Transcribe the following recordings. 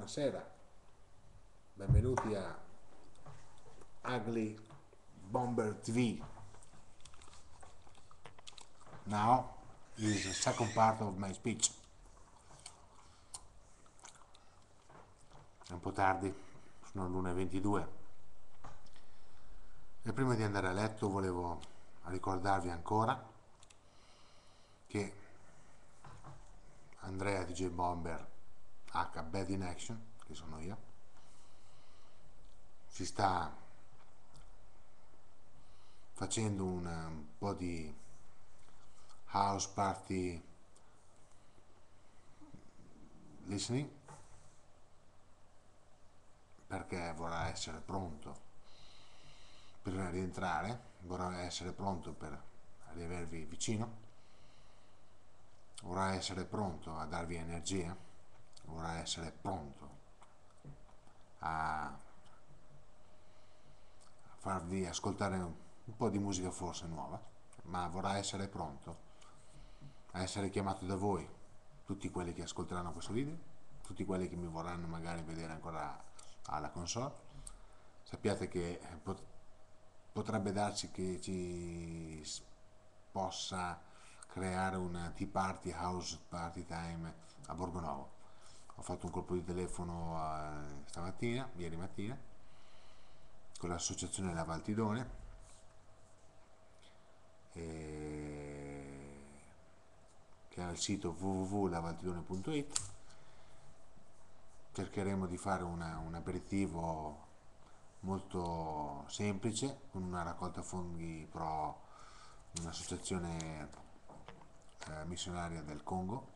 Buonasera, benvenuti a Ugly Bomber TV. Now is the second part of my speech. È un po' tardi, sono le 1:22 e prima di andare a letto volevo ricordarvi ancora che Andrea DJ Bomber H Bad in Action, che sono io, si sta facendo un po' di house party listening perché vorrà essere pronto per rientrare, vorrà essere pronto per riavervi vicino, vorrà essere pronto a darvi energia, vorrà essere pronto a farvi ascoltare un po' di musica forse nuova, ma vorrà essere pronto a essere chiamato da voi, tutti quelli che ascolteranno questo video, tutti quelli che mi vorranno magari vedere ancora alla console. Sappiate che potrebbe darsi che ci possa creare una tea party, house party time a Borgonovo. Ho fatto un colpo di telefono stamattina, ieri mattina, con l'associazione La Valtidone, che ha il sito www.lavaltidone.it. Cercheremo di fare un aperitivo molto semplice con una raccolta fondi pro un'associazione missionaria del Congo,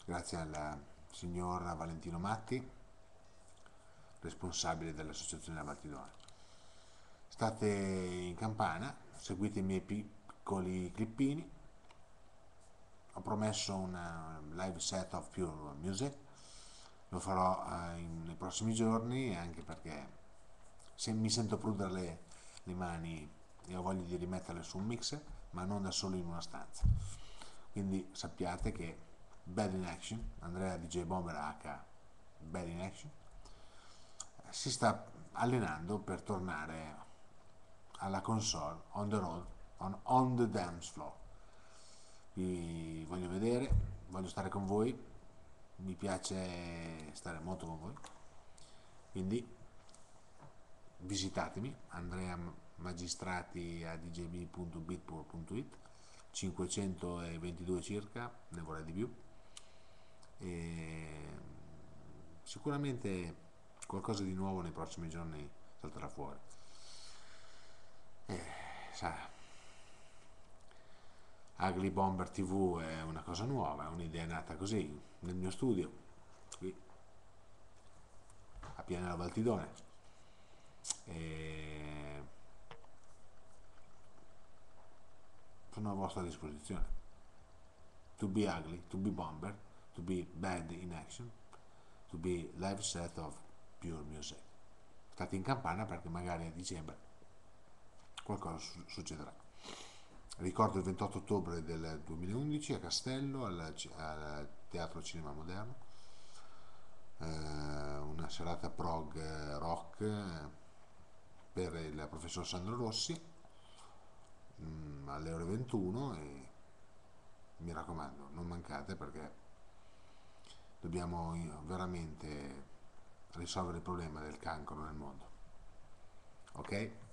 grazie al signor Valentino Matti, responsabile dell'associazione La Valtidone. State in campana, seguite i miei piccoli clippini. Ho promesso un live set of pure music, lo farò nei prossimi giorni, anche perché se mi sento prudere le mani e ho voglia di rimetterle su un mixer, ma non da solo in una stanza. Quindi sappiate che Bad in Action, Andrea DJ Bomber H Bad in Action, si sta allenando per tornare alla console on the road, on the dance floor. Vi voglio vedere, voglio stare con voi, mi piace stare molto con voi, quindi visitatemi andreamagistrati@djb.bitpur.it, 522 circa, ne vorrei di più, e sicuramente qualcosa di nuovo nei prossimi giorni salterà fuori. Sa, Ugly Bomber TV è una cosa nuova, è un'idea nata così nel mio studio qui a Pianella Valtidone, e sono a vostra disposizione. To be ugly, to be bomber, to be bad in action, to be live set of pure music. State in campana perché magari a dicembre qualcosa succederà. Ricordo il 28 ottobre del 2011 a Castello, al Teatro Cinema Moderno, una serata prog rock per il professor Sandro Rossi, alle ore 21, e mi raccomando, non mancate perché dobbiamo veramente risolvere il problema del cancro nel mondo. Ok?